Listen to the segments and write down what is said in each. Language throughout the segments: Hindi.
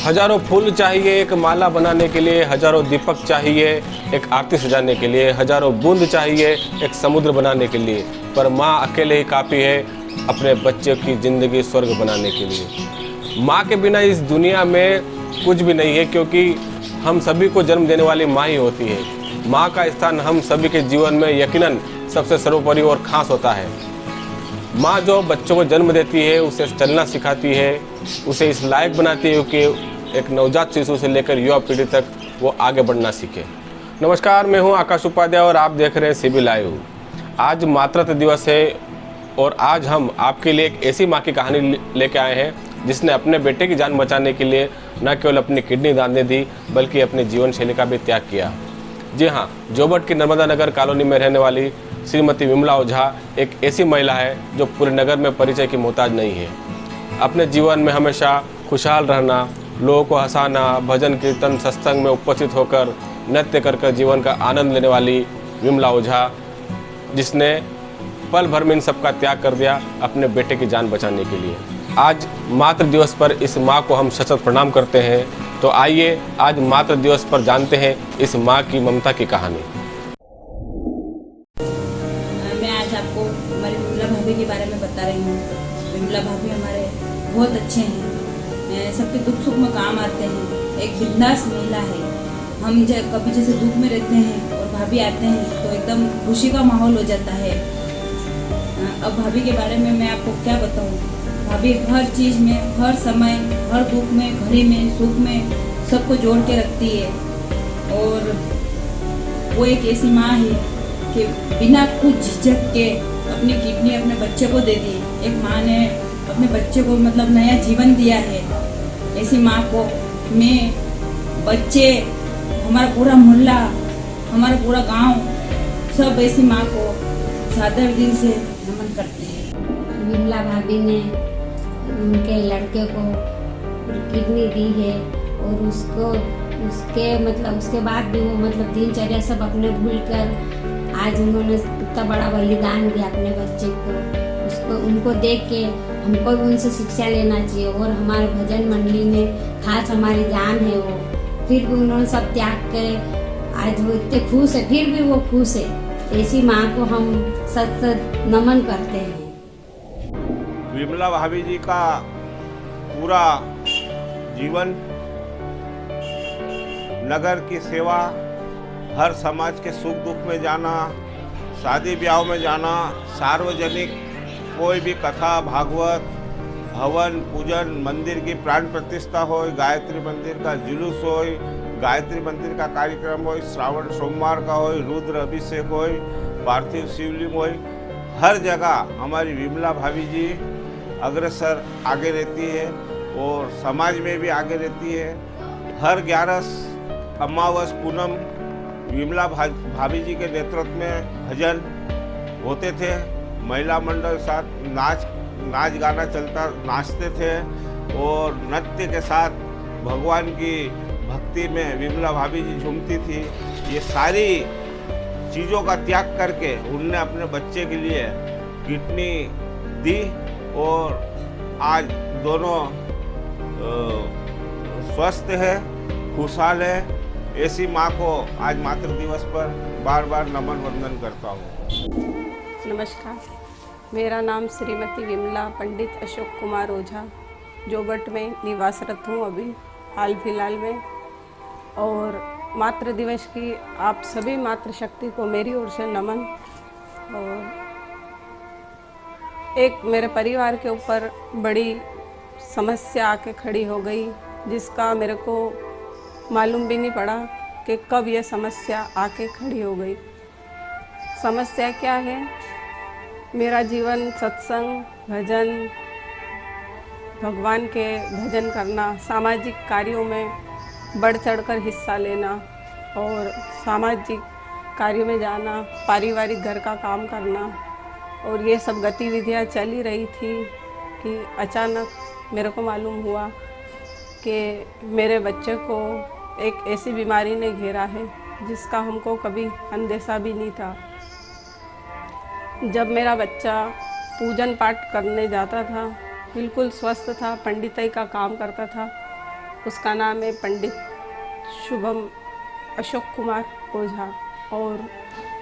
हजारों फूल चाहिए एक माला बनाने के लिए, हजारों दीपक चाहिए एक आरती सजाने के लिए, हजारों बूंद चाहिए एक समुद्र बनाने के लिए, पर माँ अकेले ही काफ़ी है अपने बच्चे की ज़िंदगी स्वर्ग बनाने के लिए। माँ के बिना इस दुनिया में कुछ भी नहीं है, क्योंकि हम सभी को जन्म देने वाली माँ ही होती है। माँ का स्थान हम सभी के जीवन में यकीनन सबसे सर्वोपरि और खास होता है। माँ जो बच्चों को जन्म देती है, उसे चलना सिखाती है, उसे इस लायक बनाती है कि एक नवजात शिशु से लेकर युवा पीढ़ी तक वो आगे बढ़ना सीखे। नमस्कार, मैं हूं आकाश उपाध्याय और आप देख रहे हैं सीबी लाइव। आज मातृत्व दिवस है और आज हम आपके लिए एक ऐसी माँ की कहानी लेके आए हैं जिसने अपने बेटे की जान बचाने के लिए न केवल अपनी किडनी दान दे दी बल्कि अपनी जीवन शैली का भी त्याग किया। जी हाँ, जोबट की नर्मदा नगर कॉलोनी में रहने वाली श्रीमती विमला ओझा एक ऐसी महिला है जो पूरे नगर में परिचय की मोहताज नहीं है। अपने जीवन में हमेशा खुशहाल रहना, लोगों को हंसाना, भजन कीर्तन सत्संग में उपस्थित होकर नृत्य कर जीवन का आनंद लेने वाली विमला ओझा, जिसने पल भर में इन सबका त्याग कर दिया अपने बेटे की जान बचाने के लिए। आज मातृ दिवस पर इस माँ को हम सशक्त प्रणाम करते हैं। तो आइए आज मातृ दिवस पर जानते हैं इस माँ की ममता की कहानी। मैं आज आपको हमारी विमला भाभी के बारे में बता रही हूँ। विमला भाभी हमारे बहुत अच्छे हैं, सबके दुख सुख में काम आते हैं, एक बिंदास महिला है। हम कभी जैसे दुख में रहते हैं और भाभी आते हैं तो एकदम खुशी का माहौल हो जाता है। अब भाभी के बारे में मैं आपको क्या बताऊँ। भाभी हर चीज़ में, हर समय, हर दुख में, घड़ी में, सुख में सबको जोड़ के रखती है। और वो एक ऐसी माँ है कि बिना कुछ झिझक के अपनी किडनी अपने बच्चे को दे दी। एक माँ ने अपने बच्चे को मतलब नया जीवन दिया है। ऐसी माँ को मैं, बच्चे, हमारा पूरा मोहल्ला, हमारा पूरा गांव सब ऐसी माँ को सादर दिल से नमन करते हैं। विमला भाभी ने उनके लड़के को किडनी दी है और उसके बाद भी वो दिनचर्या सब अपने भूल कर आज उन्होंने इतना बड़ा बलिदान दिया अपने बच्चे को। उनको देख के हमको भी उनसे शिक्षा लेना चाहिए। और हमारे भजन मंडली में खास हमारी जान है वो, फिर भी उन्होंने सब त्याग कर आज वो इतने खुश है, फिर भी वो खुश है। ऐसी माँ को हम सत नमन करते हैं। विमला भाभी जी का पूरा जीवन नगर की सेवा, हर समाज के सुख दुख में जाना, शादी ब्याह में जाना, सार्वजनिक कोई भी कथा, भागवत, हवन, पूजन, मंदिर की प्राण प्रतिष्ठा हो, गायत्री मंदिर का जुलूस हो, गायत्री मंदिर का कार्यक्रम हो, श्रावण सोमवार का हो, रुद्र अभिषेक हो, पार्थिव शिवलिंग हो, हर जगह हमारी विमला भाभी जी अग्रसर आगे रहती है और समाज में भी आगे रहती है। हर 11 अमावस पूनम विमला भाभी जी के नेतृत्व में भजन होते थे। महिला मंडल साथ नाच गाना चलता, नाचते थे और नृत्य के साथ भगवान की भक्ति में विमला भाभी जी झूमती थी। ये सारी चीज़ों का त्याग करके उनने अपने बच्चे के लिए किडनी दी और आज दोनों स्वस्थ है, खुशहाल है। ऐसी माँ को आज मातृ दिवस पर बार बार नमन वंदन करता हूँ। नमस्कार, मेरा नाम श्रीमती विमला पंडित अशोक कुमार ओझा जोबट में निवासरत हूँ अभी हाल फिलहाल में। और मातृ दिवस की आप सभी मातृशक्ति को मेरी ओर से नमन। और एक मेरे परिवार के ऊपर बड़ी समस्या आके खड़ी हो गई, जिसका मेरे को मालूम भी नहीं पड़ा कि कब ये समस्या आके खड़ी हो गई। समस्या क्या है? मेरा जीवन सत्संग, भजन, भगवान के भजन करना, सामाजिक कार्यों में बढ़ चढ़कर हिस्सा लेना और सामाजिक कार्यों में जाना, पारिवारिक घर का काम करना, और ये सब गतिविधियाँ चल ही रही थी कि अचानक मेरे को मालूम हुआ कि मेरे बच्चे को एक ऐसी बीमारी ने घेरा है जिसका हमको कभी अंदेशा भी नहीं था। जब मेरा बच्चा पूजन पाठ करने जाता था, बिल्कुल स्वस्थ था, पंडिताई का काम करता था, उसका नाम है पंडित शुभम अशोक कुमार ओझा। और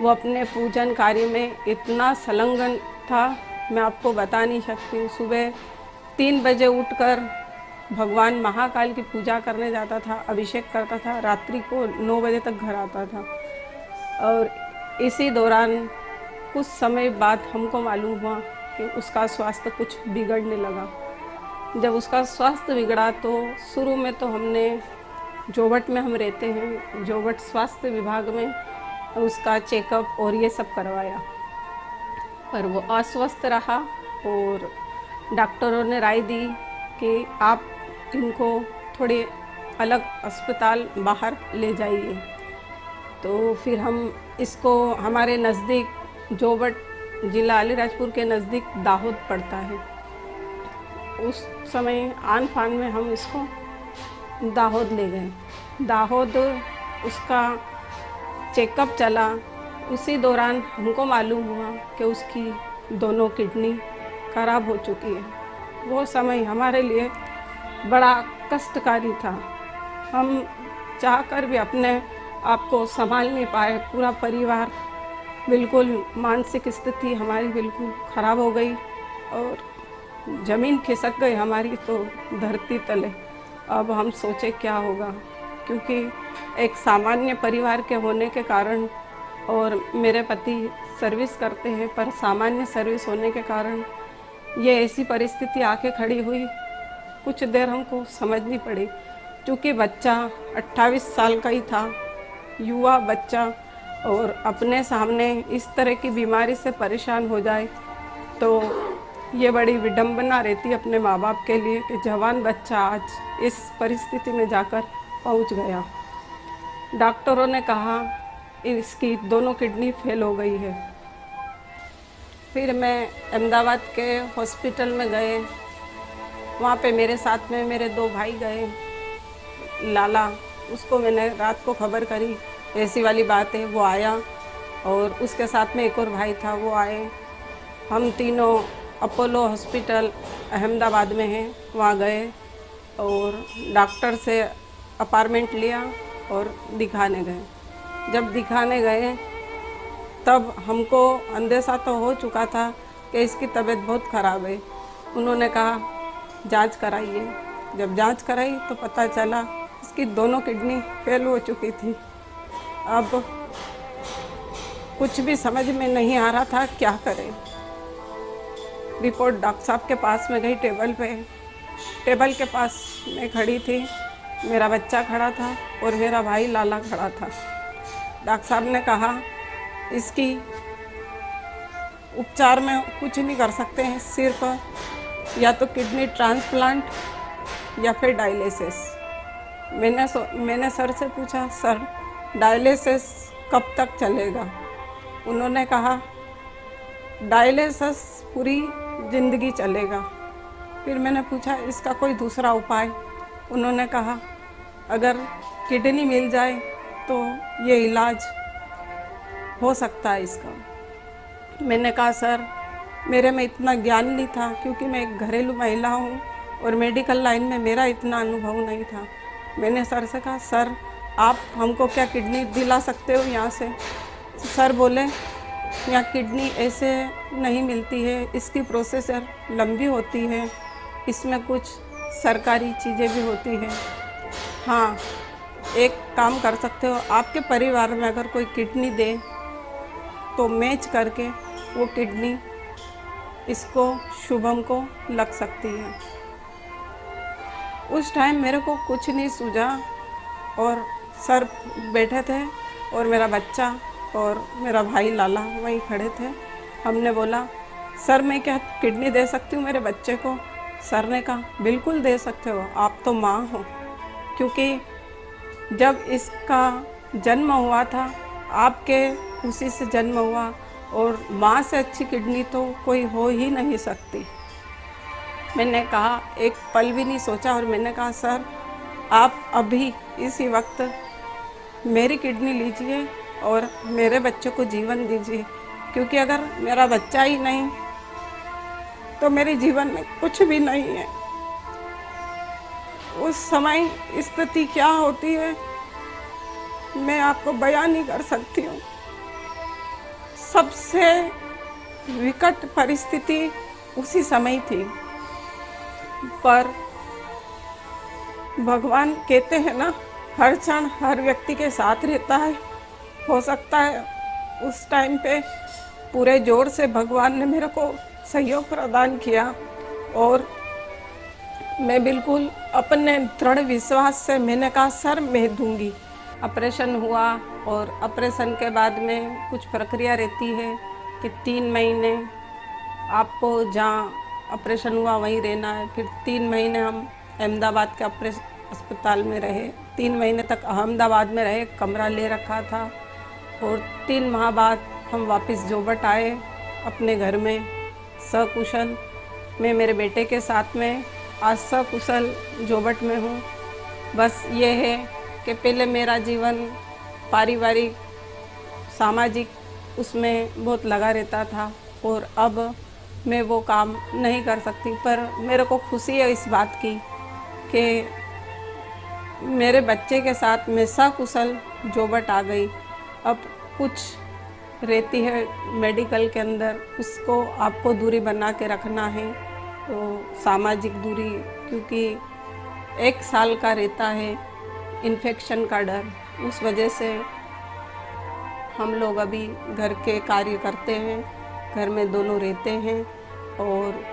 वो अपने पूजन कार्य में इतना संलग्न था, मैं आपको बता नहीं सकती हूँ। सुबह 3 बजे उठकर भगवान महाकाल की पूजा करने जाता था, अभिषेक करता था, रात्रि को 9 बजे तक घर आता था। और इसी दौरान कुछ समय बाद हमको मालूम हुआ कि उसका स्वास्थ्य कुछ बिगड़ने लगा। जब उसका स्वास्थ्य बिगड़ा तो शुरू में तो हमने जोवट में हम रहते हैं, जोवट स्वास्थ्य विभाग में उसका चेकअप और ये सब करवाया, पर वो अस्वस्थ रहा और डॉक्टरों ने राय दी कि आप इनको थोड़े अलग अस्पताल बाहर ले जाइए। तो फिर हम इसको हमारे नज़दीक जोवट जिला अलीराजपुर के नज़दीक दाहोद पड़ता है, उस समय आन फान में हम इसको दाहोद ले गए। दाहोद उसका चेकअप चला, उसी दौरान हमको मालूम हुआ कि उसकी दोनों किडनी खराब हो चुकी है। वो समय हमारे लिए बड़ा कष्टकारी था। हम चाहकर भी अपने आप को संभाल नहीं पाए। पूरा परिवार बिल्कुल, मानसिक स्थिति हमारी बिल्कुल ख़राब हो गई और ज़मीन खिसक गई हमारी तो धरती तले। अब हम सोचे क्या होगा, क्योंकि एक सामान्य परिवार के होने के कारण और मेरे पति सर्विस करते हैं, पर सामान्य सर्विस होने के कारण ये ऐसी परिस्थिति आके खड़ी हुई। कुछ देर हमको समझनी पड़ी, क्योंकि बच्चा 28 साल का ही था, युवा बच्चा, और अपने सामने इस तरह की बीमारी से परेशान हो जाए तो ये बड़ी विडंबना रहती अपने माँ बाप के लिए कि जवान बच्चा आज इस परिस्थिति में जाकर पहुँच गया। डॉक्टरों ने कहा इसकी दोनों किडनी फेल हो गई है। फिर मैं अहमदाबाद के हॉस्पिटल में गए, वहाँ पे मेरे साथ में मेरे 2 भाई गए। लाला, उसको मैंने रात को खबर करी ऐसी वाली बात है, वो आया, और उसके साथ में एक और भाई था, वो आए। हम तीनों अपोलो हॉस्पिटल अहमदाबाद में हैं, वहाँ गए और डॉक्टर से अपॉइंटमेंट लिया और दिखाने गए। जब दिखाने गए तब हमको अंदेशा तो हो चुका था कि इसकी तबीयत बहुत ख़राब है। उन्होंने कहा जांच कराइए। जब जांच कराई तो पता चला इसकी दोनों किडनी फेल हो चुकी थी। अब कुछ भी समझ में नहीं आ रहा था क्या करें। रिपोर्ट डॉक्टर साहब के पास में गई, टेबल के पास मैं खड़ी थी, मेरा बच्चा खड़ा था और मेरा भाई लाला खड़ा था। डॉक्टर साहब ने कहा इसकी उपचार में कुछ नहीं कर सकते हैं, सिर्फ या तो किडनी ट्रांसप्लांट या फिर डायलिसिस। मैंने सर से पूछा, सर डायलिसिस कब तक चलेगा? उन्होंने कहा डायलिसिस पूरी ज़िंदगी चलेगा। फिर मैंने पूछा इसका कोई दूसरा उपाय? उन्होंने कहा अगर किडनी मिल जाए तो ये इलाज हो सकता है इसका। मैंने कहा सर मेरे में इतना ज्ञान नहीं था, क्योंकि मैं एक घरेलू महिला हूँ और मेडिकल लाइन में मेरा इतना अनुभव नहीं था। मैंने सर से कहा सर आप हमको क्या किडनी दिला सकते हो यहाँ से? सर बोले यहाँ किडनी ऐसे नहीं मिलती है, इसकी प्रोसेस लंबी होती है, इसमें कुछ सरकारी चीज़ें भी होती हैं। हाँ, एक काम कर सकते हो, आपके परिवार में अगर कोई किडनी दे तो मैच करके वो किडनी इसको शुभम को लग सकती है। उस टाइम मेरे को कुछ नहीं सूझा और सर बैठे थे और मेरा बच्चा और मेरा भाई लाला वहीं खड़े थे। हमने बोला सर मैं क्या किडनी दे सकती हूँ मेरे बच्चे को? सर ने कहा बिल्कुल दे सकते हो, आप तो माँ हो, क्योंकि जब इसका जन्म हुआ था आपके उसी से जन्म हुआ और माँ से अच्छी किडनी तो कोई हो ही नहीं सकती। मैंने कहा, एक पल भी नहीं सोचा और मैंने कहा सर आप अभी इसी वक्त मेरी किडनी लीजिए और मेरे बच्चे को जीवन दीजिए, क्योंकि अगर मेरा बच्चा ही नहीं तो मेरे जीवन में कुछ भी नहीं है। उस समय स्थिति क्या होती है मैं आपको बयान नहीं कर सकती हूँ। सबसे विकट परिस्थिति उसी समय थी, पर भगवान कहते हैं ना, हर क्षण हर व्यक्ति के साथ रहता है। हो सकता है उस टाइम पे पूरे जोर से भगवान ने मेरे को सहयोग प्रदान किया और मैं बिल्कुल अपने दृढ़ विश्वास से मैंने कहा सर मैं दूंगी। ऑपरेशन हुआ और ऑपरेशन के बाद में कुछ प्रक्रिया रहती है कि 3 महीने आपको जहाँ ऑपरेशन हुआ वहीं रहना है। फिर 3 महीने हम अहमदाबाद के अस्पताल में रहे। 3 महीने तक अहमदाबाद में रहे, कमरा ले रखा था और 3 माह बाद हम वापस जोबट आए अपने घर में सकुशल। मैं मेरे बेटे के साथ में आज सकुशल जोबट में हूँ। बस ये है कि पहले मेरा जीवन पारिवारिक सामाजिक उसमें बहुत लगा रहता था और अब मैं वो काम नहीं कर सकती। पर मेरे को खुशी है इस बात की कि मेरे बच्चे के साथ मैं सकुशल जोबट आ गई। अब कुछ रहती है मेडिकल के अंदर, उसको आपको दूरी बना के रखना है, तो सामाजिक दूरी, क्योंकि 1 साल का रहता है इन्फेक्शन का डर। उस वजह से हम लोग अभी घर के कार्य करते हैं, घर में दोनों रहते हैं और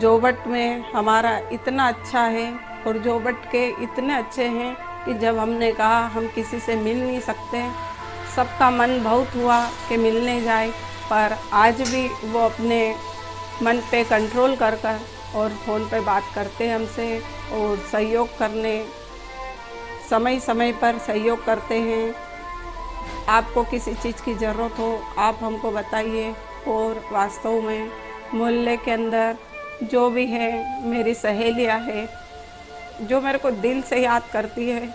जोबट में हमारा इतना अच्छा है और जोबट के इतने अच्छे हैं कि जब हमने कहा हम किसी से मिल नहीं सकते, सबका मन बहुत हुआ कि मिलने जाए, पर आज भी वो अपने मन पे कंट्रोल कर और फ़ोन पे बात करते हैं हमसे और सहयोग करने समय समय पर सहयोग करते हैं। आपको किसी चीज़ की ज़रूरत हो आप हमको बताइए। और वास्तव में मोहल्ले के अंदर जो भी है मेरी सहेलियां है जो मेरे को दिल से याद करती है,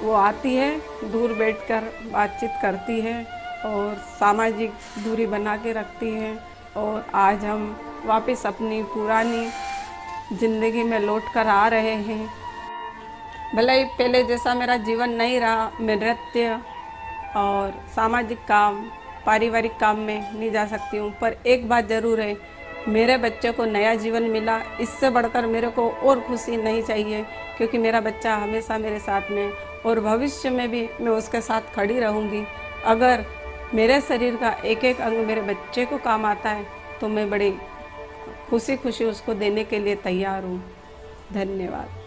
वो आती है, दूर बैठकर बातचीत करती है और सामाजिक दूरी बना के रखती है और आज हम वापस अपनी पुरानी ज़िंदगी में लौट कर आ रहे हैं। भले ही पहले जैसा मेरा जीवन नहीं रहा, मैं नृत्य और सामाजिक काम पारिवारिक काम में नहीं जा सकती हूँ, पर एक बात ज़रूर है, मेरे बच्चे को नया जीवन मिला। इससे बढ़कर मेरे को और खुशी नहीं चाहिए, क्योंकि मेरा बच्चा हमेशा मेरे साथ में और भविष्य में भी मैं उसके साथ खड़ी रहूँगी। अगर मेरे शरीर का एक एक अंग मेरे बच्चे को काम आता है तो मैं बड़ी खुशी खुशी उसको देने के लिए तैयार हूँ। धन्यवाद।